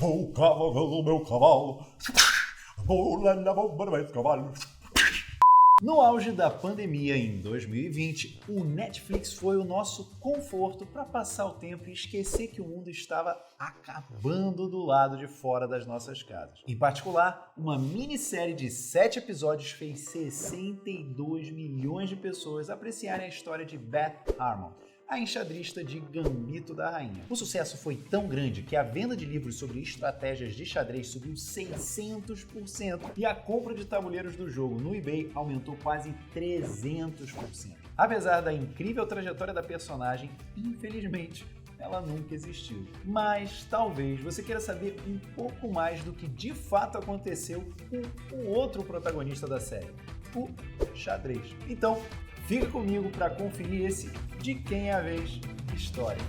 Vou cavalgando meu cavalo. Vou lá na bomba do meu cavalo. No auge da pandemia em 2020, o Netflix foi o nosso conforto para passar o tempo e esquecer que o mundo estava acabando do lado de fora das nossas casas. Em particular, uma minissérie de 7 episódios fez 62 milhões de pessoas apreciarem a história de Beth Harmon, a enxadrista de Gambito da Rainha. O sucesso foi tão grande que a venda de livros sobre estratégias de xadrez subiu 600% e a compra de tabuleiros do jogo no eBay aumentou quase 300%. Apesar da incrível trajetória da personagem, infelizmente, ela nunca existiu. Mas talvez você queira saber um pouco mais do que de fato aconteceu com o outro protagonista da série, o xadrez. Então, fica comigo para conferir esse De Quem é a Vez história.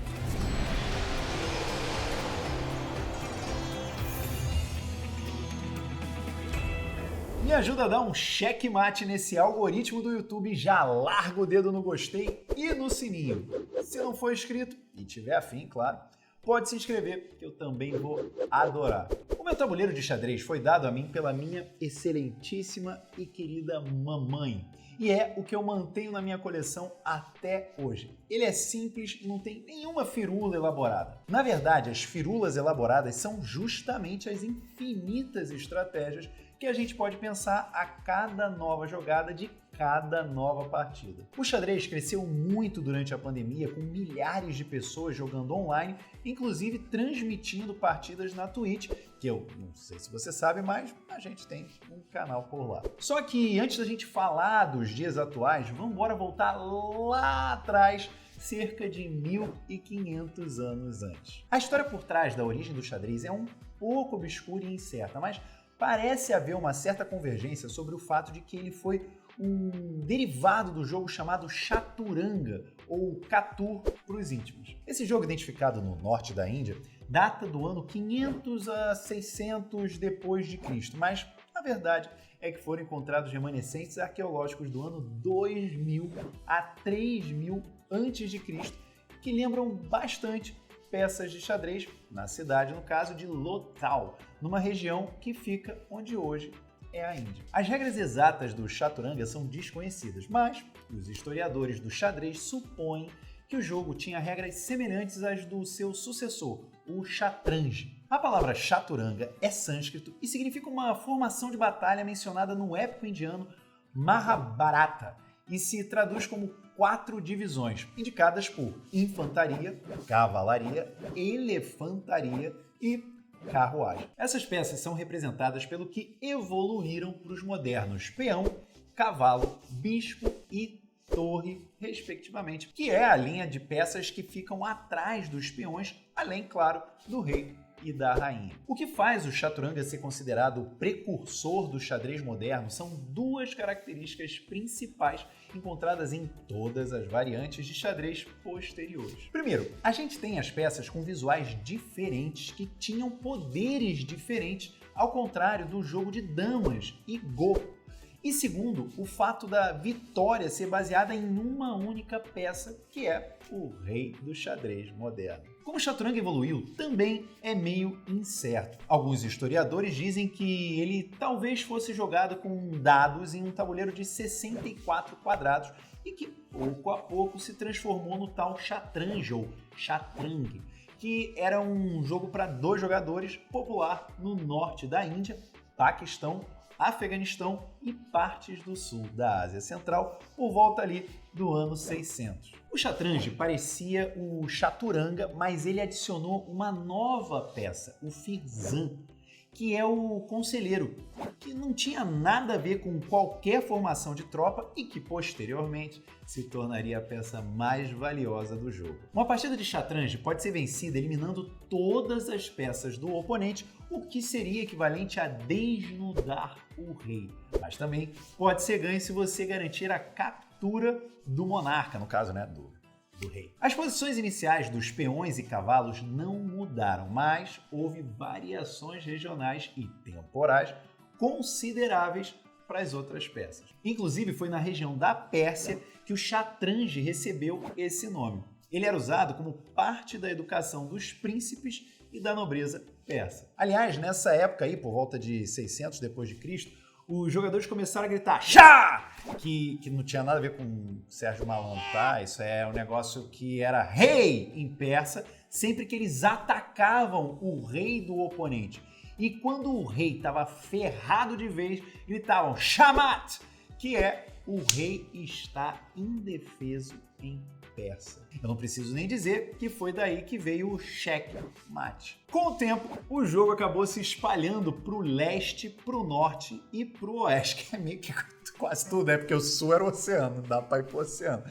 Me ajuda a dar um checkmate nesse algoritmo do YouTube, já larga o dedo no gostei e no sininho. Se não for inscrito e tiver afim, claro, pode se inscrever, que eu também vou adorar. O meu tabuleiro de xadrez foi dado a mim pela minha excelentíssima e querida mamãe. E é o que eu mantenho na minha coleção até hoje. Ele é simples e não tem nenhuma firula elaborada. Na verdade, as firulas elaboradas são justamente as infinitas estratégias que a gente pode pensar a cada nova jogada de cada nova partida. O xadrez cresceu muito durante a pandemia, com milhares de pessoas jogando online, inclusive transmitindo partidas na Twitch, que eu não sei se você sabe, mas a gente tem um canal por lá. Só que antes da gente falar dos dias atuais, vamos embora voltar lá atrás, cerca de 1500 anos antes. A história por trás da origem do xadrez é um pouco obscura e incerta, mas parece haver uma certa convergência sobre o fato de que ele foi um derivado do jogo chamado Chaturanga, ou Catur para os íntimos. Esse jogo, identificado no norte da Índia, data do ano 500 a 600 depois de Cristo, mas a verdade é que foram encontrados remanescentes arqueológicos do ano 2000 a 3000 antes de Cristo, que lembram bastante peças de xadrez na cidade, no caso de Lothal, numa região que fica onde hoje é a Índia. As regras exatas do Chaturanga são desconhecidas, mas os historiadores do xadrez supõem que o jogo tinha regras semelhantes às do seu sucessor, o Shatranj. A palavra Chaturanga é sânscrito e significa uma formação de batalha mencionada no épico indiano Mahabharata e se traduz como 4 divisões, indicadas por infantaria, cavalaria, elefantaria e carruagem. Essas peças são representadas pelo que evoluíram para os modernos peão, cavalo, bispo e torre, respectivamente, que é a linha de peças que ficam atrás dos peões, além, claro, do rei e da rainha. O que faz o Chaturanga ser considerado o precursor do xadrez moderno são 2 características principais encontradas em todas as variantes de xadrez posteriores. Primeiro, a gente tem as peças com visuais diferentes que tinham poderes diferentes, ao contrário do jogo de damas e Go. E segundo, o fato da vitória ser baseada em uma única peça, que é o rei do xadrez moderno. Como o Chaturanga evoluiu, também é meio incerto. Alguns historiadores dizem que ele talvez fosse jogado com dados em um tabuleiro de 64 quadrados e que pouco a pouco se transformou no tal Shatranj ou Shatrang, que era um jogo para 2 jogadores popular no norte da Índia, Paquistão, Afeganistão e partes do sul da Ásia Central por volta ali do ano 600. O Shatranj parecia o Chaturanga, mas ele adicionou uma nova peça, o Firzan, que é o conselheiro, que não tinha nada a ver com qualquer formação de tropa e que posteriormente se tornaria a peça mais valiosa do jogo. Uma partida de Shatranj pode ser vencida eliminando todas as peças do oponente, o que seria equivalente a desnudar o rei. Mas também pode ser ganho se você garantir a captura do monarca, no caso, do rei. As posições iniciais dos peões e cavalos não mudaram, mas houve variações regionais e temporais consideráveis para as outras peças. Inclusive, foi na região da Pérsia que o Shatranj recebeu esse nome. Ele era usado como parte da educação dos príncipes e da nobreza persa. Aliás, nessa época aí, por volta de 600 depois de Cristo, os jogadores começaram a gritar Shah! Que não tinha nada a ver com Sérgio Malandro, tá? Isso é um negócio que era rei em persa, sempre que eles atacavam o rei do oponente. E quando o rei estava ferrado de vez, gritavam Shamat, que é o rei está indefeso em persa. Eu não preciso nem dizer que foi daí que veio o checkmate. Com o tempo, o jogo acabou se espalhando para o leste, para o norte e para o oeste, que é meio que quase tudo, né? Porque o sul era o oceano, não dá para ir para o oceano.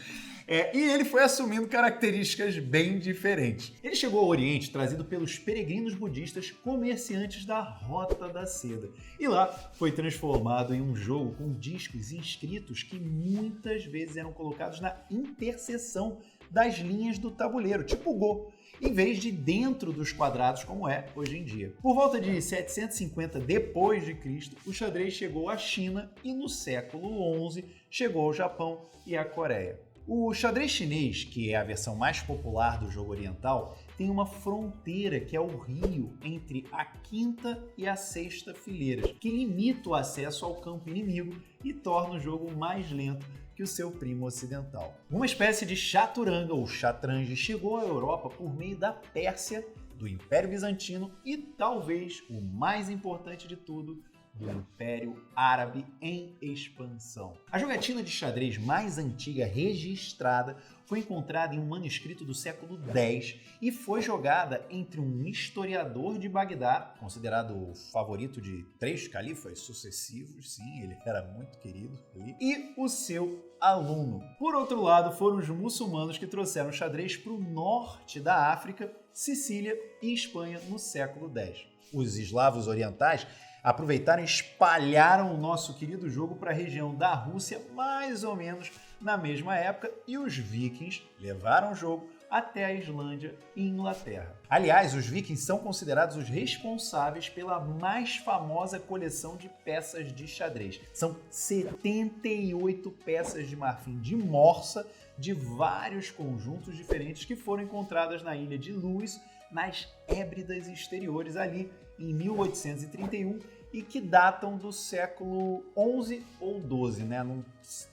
E ele foi assumindo características bem diferentes. Ele chegou ao Oriente trazido pelos peregrinos budistas comerciantes da Rota da Seda. E lá foi transformado em um jogo com discos inscritos que muitas vezes eram colocados na interseção das linhas do tabuleiro, tipo o Go, em vez de dentro dos quadrados como é hoje em dia. Por volta de 750 depois de Cristo, o xadrez chegou à China e no século XI chegou ao Japão e à Coreia. O xadrez chinês, que é a versão mais popular do jogo oriental, tem uma fronteira que é o rio entre a quinta e a sexta fileiras, que limita o acesso ao campo inimigo e torna o jogo mais lento que o seu primo ocidental. Uma espécie de chaturanga ou chatrange chegou à Europa por meio da Pérsia, do Império Bizantino e talvez o mais importante de tudo, do Império Árabe em expansão. A jogatina de xadrez mais antiga registrada foi encontrada em um manuscrito do século X e foi jogada entre um historiador de Bagdá, considerado o favorito de 3 califas sucessivos, sim, ele era muito querido ali, e o seu aluno. Por outro lado, foram os muçulmanos que trouxeram o xadrez para o norte da África, Sicília e Espanha no século X. Os eslavos orientais aproveitaram e espalharam o nosso querido jogo para a região da Rússia mais ou menos na mesma época e os vikings levaram o jogo até a Islândia e Inglaterra. Aliás, os vikings são considerados os responsáveis pela mais famosa coleção de peças de xadrez. São 78 peças de marfim de morsa de vários conjuntos diferentes que foram encontradas na ilha de Lewis, nas Hébridas exteriores, ali em 1831, e que datam do século XI ou XII, né? Não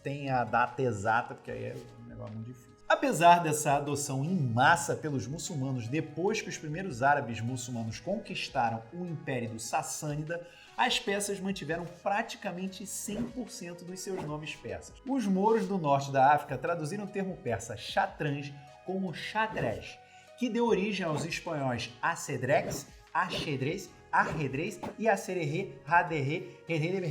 tem a data exata, porque aí é um negócio muito difícil. Apesar dessa adoção em massa pelos muçulmanos depois que os primeiros árabes muçulmanos conquistaram o Império do Sassânida, as peças mantiveram praticamente 100% dos seus nomes persas. Os mouros do norte da África traduziram o termo persa chatranj como xadrez, que deu origem aos espanhóis acedrex, axedrez, arredrez e acererê, raderê, redê,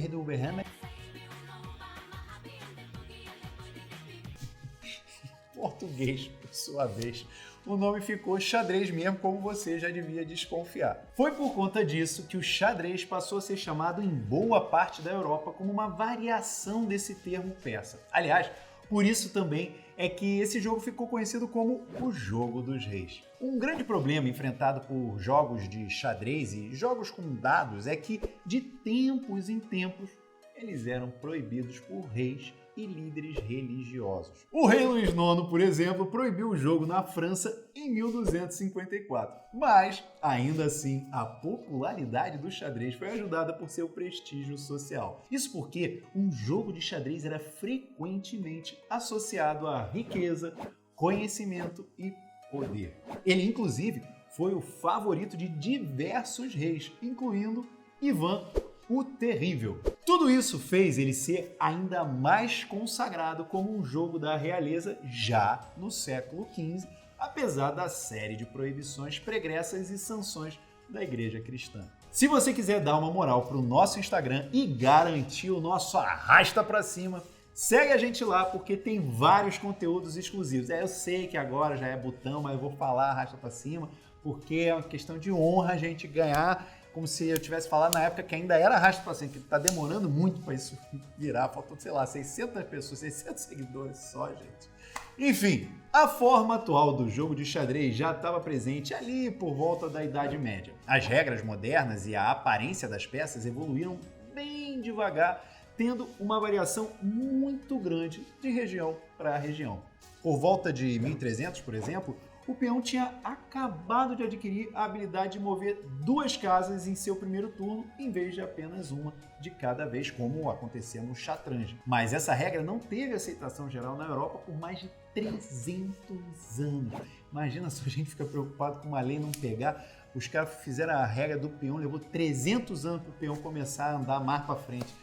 português, por sua vez, o nome ficou xadrez mesmo, como você já devia desconfiar. Foi por conta disso que o xadrez passou a ser chamado em boa parte da Europa como uma variação desse termo persa. Aliás, por isso também é que esse jogo ficou conhecido como o Jogo dos Reis. Um grande problema enfrentado por jogos de xadrez e jogos com dados é que, de tempos em tempos, eles eram proibidos por reis e líderes religiosos. O rei Luís IX, por exemplo, proibiu o jogo na França em 1254. Mas, ainda assim, a popularidade do xadrez foi ajudada por seu prestígio social. Isso porque um jogo de xadrez era frequentemente associado à riqueza, conhecimento e poder. Ele, inclusive, foi o favorito de diversos reis, incluindo Ivan o Terrível. Tudo isso fez ele ser ainda mais consagrado como um jogo da realeza já no século XV, apesar da série de proibições pregressas e sanções da Igreja Cristã. Se você quiser dar uma moral para o nosso Instagram e garantir o nosso arrasta para cima, segue a gente lá porque tem vários conteúdos exclusivos. Eu sei que agora já é botão, mas eu vou falar arrasta para cima porque é uma questão de honra a gente ganhar, como se eu tivesse falado na época que ainda era arrasta para cima, que tá demorando muito para isso virar. Faltou, sei lá, 600 pessoas, 600 seguidores só, gente. Enfim, a forma atual do jogo de xadrez já estava presente ali por volta da Idade Média. As regras modernas e a aparência das peças evoluíram bem devagar, tendo uma variação muito grande de região para região. Por volta de 1300, por exemplo, o peão tinha acabado de adquirir a habilidade de mover 2 casas em seu primeiro turno, em vez de apenas uma de cada vez, como acontecia no Chatranj. Mas essa regra não teve aceitação geral na Europa por mais de 300 anos. Imagina se a gente fica preocupado com uma lei não pegar. Os caras fizeram a regra do peão, levou 300 anos para o peão começar a andar mais para frente.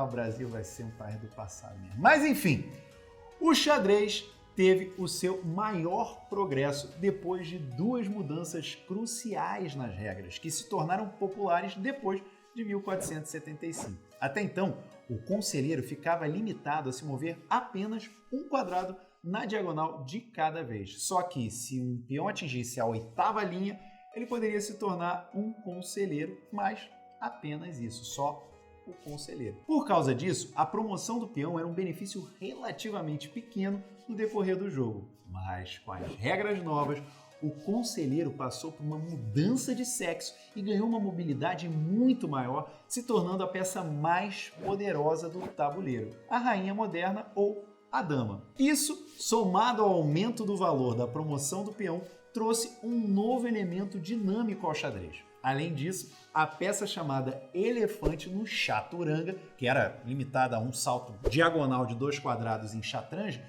O Brasil vai ser um país do passado mesmo. Mas enfim, o xadrez teve o seu maior progresso depois de 2 mudanças cruciais nas regras, que se tornaram populares depois de 1475. Até então, o conselheiro ficava limitado a se mover apenas um quadrado na diagonal de cada vez. Só que, se um peão atingisse a 8ª linha, ele poderia se tornar um conselheiro, mas apenas isso, só o conselheiro. Por causa disso, a promoção do peão era um benefício relativamente pequeno no decorrer do jogo. Mas com as regras novas, o conselheiro passou por uma mudança de sexo e ganhou uma mobilidade muito maior, se tornando a peça mais poderosa do tabuleiro, a rainha moderna ou a dama. Isso, somado ao aumento do valor da promoção do peão, trouxe um novo elemento dinâmico ao xadrez. Além disso, a peça chamada elefante no chaturanga, que era limitada a um salto diagonal de 2 quadrados em Chatranj,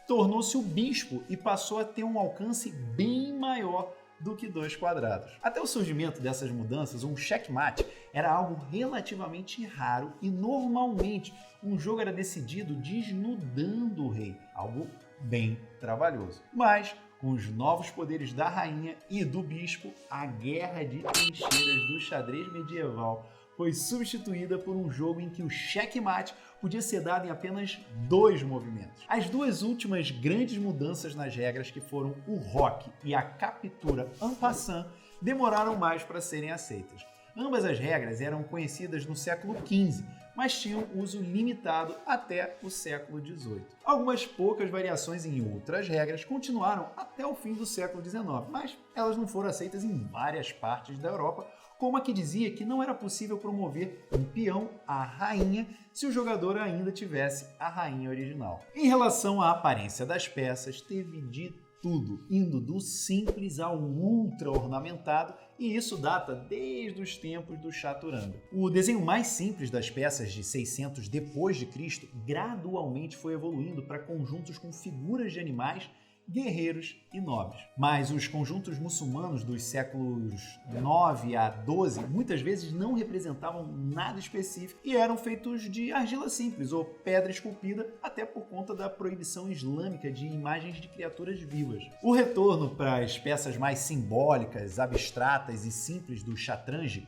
tornou-se o bispo e passou a ter um alcance bem maior do que 2 quadrados. Até o surgimento dessas mudanças, um checkmate era algo relativamente raro e normalmente um jogo era decidido desnudando o rei, algo bem trabalhoso. Mas com os novos poderes da rainha e do bispo, a guerra de trincheiras do xadrez medieval foi substituída por um jogo em que o checkmate podia ser dado em apenas 2 movimentos. As 2 últimas grandes mudanças nas regras, que foram o roque e a captura en passant, demoraram mais para serem aceitas. Ambas as regras eram conhecidas no século XV, mas tinham uso limitado até o século XVIII. Algumas poucas variações em outras regras continuaram até o fim do século XIX, mas elas não foram aceitas em várias partes da Europa, como a que dizia que não era possível promover um peão à rainha se o jogador ainda tivesse a rainha original. Em relação à aparência das peças, teve de tudo, indo do simples ao ultra ornamentado, e isso data desde os tempos do Chaturanga. O desenho mais simples das peças de 600 depois de Cristo gradualmente foi evoluindo para conjuntos com figuras de animais, guerreiros e nobres. Mas os conjuntos muçulmanos dos séculos 9 a 12 muitas vezes não representavam nada específico e eram feitos de argila simples ou pedra esculpida, até por conta da proibição islâmica de imagens de criaturas vivas. O retorno para as peças mais simbólicas, abstratas e simples do Chatranj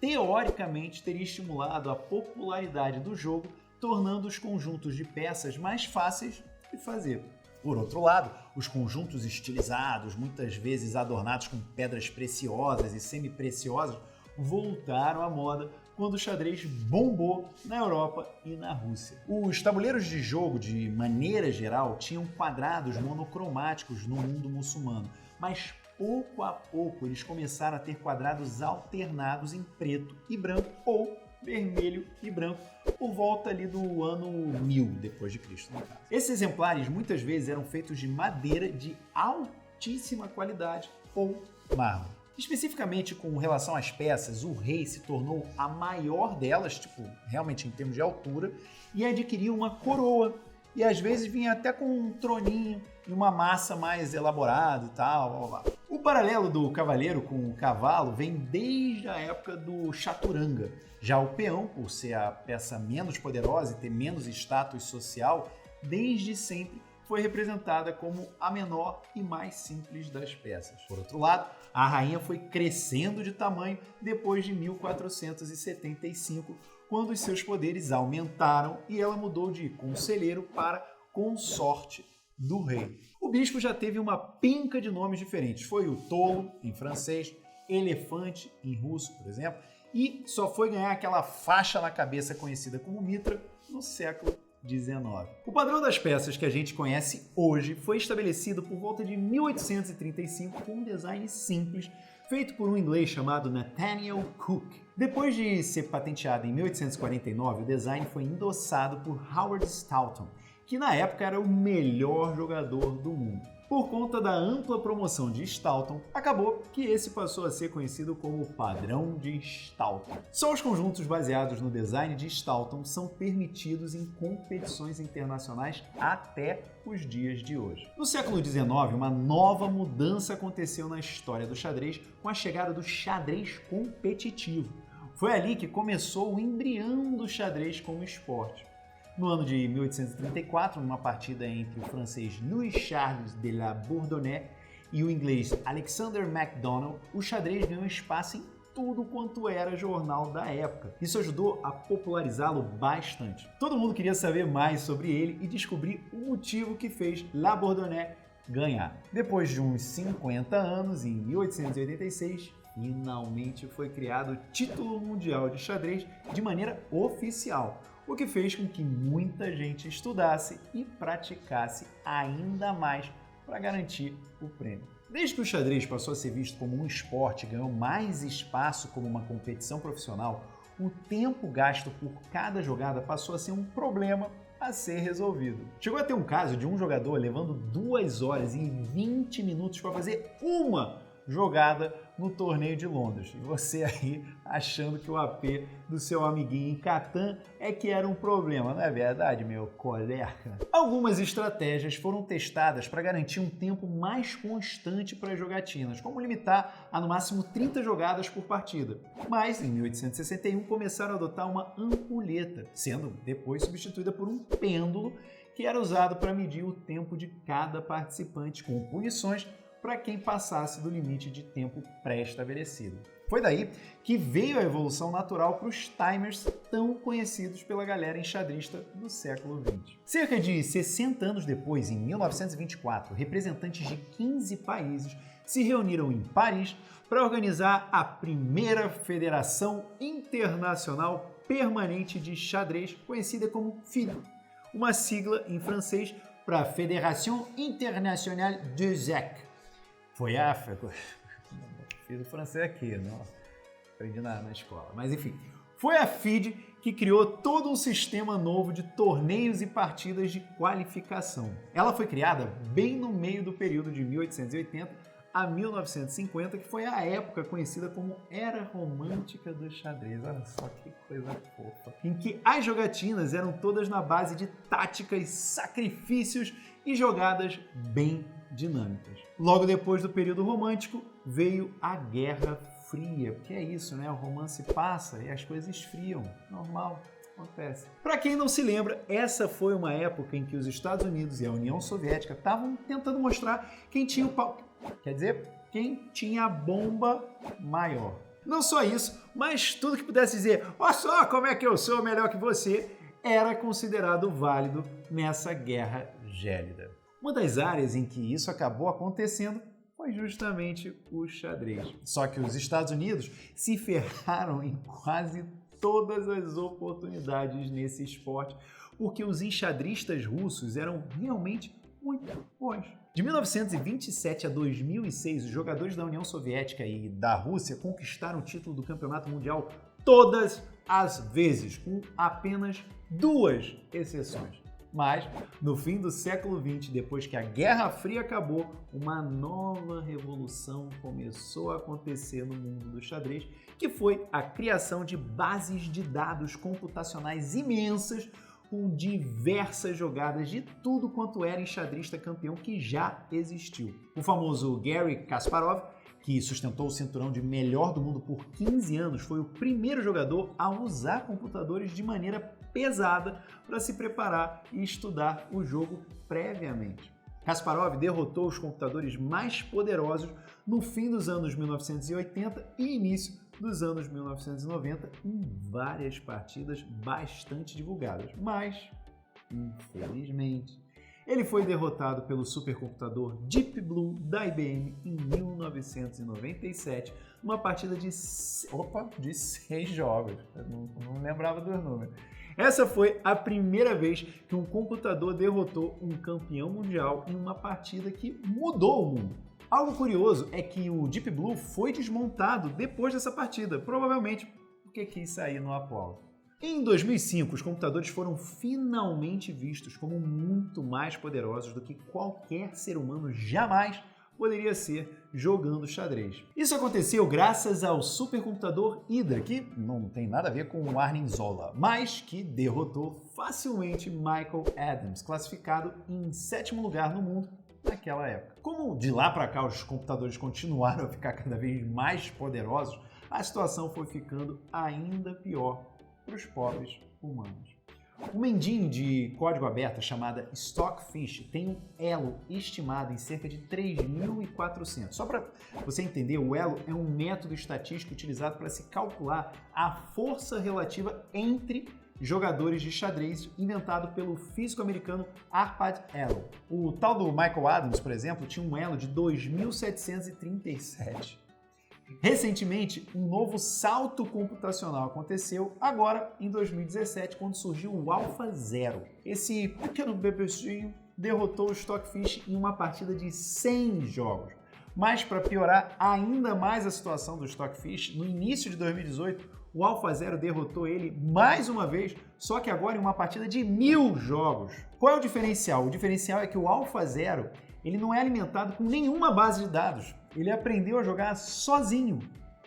teoricamente teria estimulado a popularidade do jogo, tornando os conjuntos de peças mais fáceis de fazer. Por outro lado, os conjuntos estilizados, muitas vezes adornados com pedras preciosas e semi-preciosas, voltaram à moda quando o xadrez bombou na Europa e na Rússia. Os tabuleiros de jogo, de maneira geral, tinham quadrados monocromáticos no mundo muçulmano, mas pouco a pouco eles começaram a ter quadrados alternados em preto e branco ou vermelho e branco, por volta ali do ano 1000 depois de Cristo, no caso. Esses exemplares muitas vezes eram feitos de madeira de altíssima qualidade ou mármore. Especificamente com relação às peças, o rei se tornou a maior delas, realmente em termos de altura, e adquiriu uma coroa. E às vezes vinha até com um troninho e uma massa mais elaborada e tal, blá, blá. O paralelo do cavaleiro com o cavalo vem desde a época do Chaturanga. Já o peão, por ser a peça menos poderosa e ter menos status social, desde sempre foi representada como a menor e mais simples das peças. Por outro lado, a rainha foi crescendo de tamanho depois de 1475, quando os seus poderes aumentaram e ela mudou de conselheiro para consorte do rei. O bispo já teve uma penca de nomes diferentes. Foi o tolo, em francês, elefante, em russo, por exemplo, e só foi ganhar aquela faixa na cabeça conhecida como mitra no século XIX. O padrão das peças que a gente conhece hoje foi estabelecido por volta de 1835 com um design simples, feito por um inglês chamado Nathaniel Cook. Depois de ser patenteado em 1849, o design foi endossado por Howard Stoughton, que na época era o melhor jogador do mundo. Por conta da ampla promoção de Staunton, acabou que esse passou a ser conhecido como o padrão de Staunton. Só os conjuntos baseados no design de Staunton são permitidos em competições internacionais até os dias de hoje. No século XIX, uma nova mudança aconteceu na história do xadrez com a chegada do xadrez competitivo. Foi ali que começou o embrião do xadrez como esporte. No ano de 1834, numa partida entre o francês Louis-Charles de la Bourdonnais e o inglês Alexander MacDonald, o xadrez ganhou espaço em tudo quanto era jornal da época. Isso ajudou a popularizá-lo bastante. Todo mundo queria saber mais sobre ele e descobrir o motivo que fez La Bourdonnais ganhar. Depois de uns 50 anos, em 1886, finalmente foi criado o título mundial de xadrez de maneira oficial, o que fez com que muita gente estudasse e praticasse ainda mais para garantir o prêmio. Desde que o xadrez passou a ser visto como um esporte e ganhou mais espaço como uma competição profissional, o tempo gasto por cada jogada passou a ser um problema a ser resolvido. Chegou a ter um caso de um jogador levando 2 horas e 20 minutos para fazer uma jogada no torneio de Londres. E você aí achando que o AP do seu amiguinho em Catan é que era um problema, não é verdade, meu colega? Algumas estratégias foram testadas para garantir um tempo mais constante para as jogatinas, como limitar a no máximo 30 jogadas por partida. Mas em 1861 começaram a adotar uma ampulheta, sendo depois substituída por um pêndulo que era usado para medir o tempo de cada participante, com punições para quem passasse do limite de tempo pré-estabelecido. Foi daí que veio a evolução natural para os timers tão conhecidos pela galera enxadrista do século XX. Cerca de 60 anos depois, em 1924, representantes de 15 países se reuniram em Paris para organizar a primeira Federação Internacional Permanente de Xadrez, conhecida como FIDE, uma sigla em francês para Fédération Internationale des Échecs. Foi África. Fiz o francês aqui, não aprendi na escola. Mas enfim, foi a FIDE que criou todo um sistema novo de torneios e partidas de qualificação. Ela foi criada bem no meio do período de 1880 a 1950, que foi a época conhecida como Era Romântica do xadrez. Olha só que coisa fofa. Em que as jogatinas eram todas na base de táticas, sacrifícios e jogadas bem dinâmicas. Logo depois do período romântico, veio a Guerra Fria. Porque é isso, né? O romance passa e as coisas esfriam. Normal, acontece. Para quem não se lembra, essa foi uma época em que os Estados Unidos e a União Soviética estavam tentando mostrar quem tinha o pau. Quer dizer, quem tinha a bomba maior. Não só isso, mas tudo que pudesse dizer, olha só como é que eu sou melhor que você, era considerado válido nessa guerra gélida. Uma das áreas em que isso acabou acontecendo foi justamente o xadrez. Só que os Estados Unidos se ferraram em quase todas as oportunidades nesse esporte, porque os enxadristas russos eram realmente muito bons. De 1927 a 2006, os jogadores da União Soviética e da Rússia conquistaram o título do Campeonato Mundial todas as vezes, com apenas 2 exceções. Mas, no fim do século XX, depois que a Guerra Fria acabou, uma nova revolução começou a acontecer no mundo do xadrez, que foi a criação de bases de dados computacionais imensas com diversas jogadas de tudo quanto era enxadrista campeão que já existiu. O famoso Garry Kasparov, que sustentou o cinturão de melhor do mundo por 15 anos, foi o primeiro jogador a usar computadores de maneira pesada para se preparar e estudar o jogo previamente. Kasparov derrotou os computadores mais poderosos no fim dos anos 1980 e início dos anos 1990 em várias partidas bastante divulgadas, mas, infelizmente, ele foi derrotado pelo supercomputador Deep Blue da IBM em 1997, numa partida de 6 jogos. Eu não lembrava dos números. Essa foi a primeira vez que um computador derrotou um campeão mundial em uma partida que mudou o mundo. Algo curioso é que o Deep Blue foi desmontado depois dessa partida, provavelmente porque quis sair no aplauso. Em 2005, os computadores foram finalmente vistos como muito mais poderosos do que qualquer ser humano jamais poderia ser jogando xadrez. Isso aconteceu graças ao supercomputador Hydra, que não tem nada a ver com o Arnim Zola, mas que derrotou facilmente Michael Adams, classificado em 7º lugar no mundo naquela época. Como de lá para cá os computadores continuaram a ficar cada vez mais poderosos, a situação foi ficando ainda pior para os pobres humanos. Uma engine de código aberto chamada Stockfish tem um elo estimado em cerca de 3.400. Só para você entender, o elo é um método estatístico utilizado para se calcular a força relativa entre jogadores de xadrez, inventado pelo físico americano Arpad Elo. O tal do Michael Adams, por exemplo, tinha um elo de 2.737. Recentemente, um novo salto computacional aconteceu agora em 2017, quando surgiu o AlphaZero. Esse pequeno bebezinho derrotou o Stockfish em uma partida de 100 jogos. Mas para piorar ainda mais a situação do Stockfish, no início de 2018, o AlphaZero derrotou ele mais uma vez, só que agora em uma partida de 1000 jogos. Qual é o diferencial? O diferencial é que o AlphaZero ele não é alimentado com nenhuma base de dados. Ele aprendeu a jogar sozinho,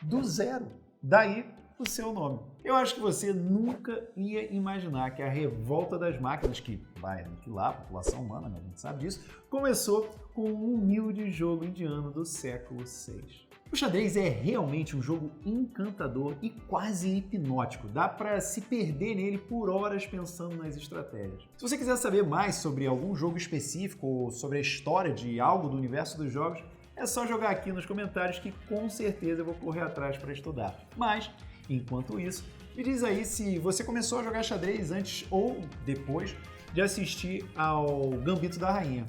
do zero. Daí o seu nome. Eu acho que você nunca ia imaginar que a revolta das máquinas, que vai aniquilar a população humana, né? A gente sabe disso, começou com um humilde jogo indiano do século VI. O xadrez é realmente um jogo encantador e quase hipnótico. Dá para se perder nele por horas pensando nas estratégias. Se você quiser saber mais sobre algum jogo específico ou sobre a história de algo do universo dos jogos, é só jogar aqui nos comentários que com certeza eu vou correr atrás para estudar. Mas, enquanto isso, me diz aí se você começou a jogar xadrez antes ou depois de assistir ao Gambito da Rainha.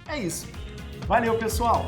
É isso. Valeu, pessoal!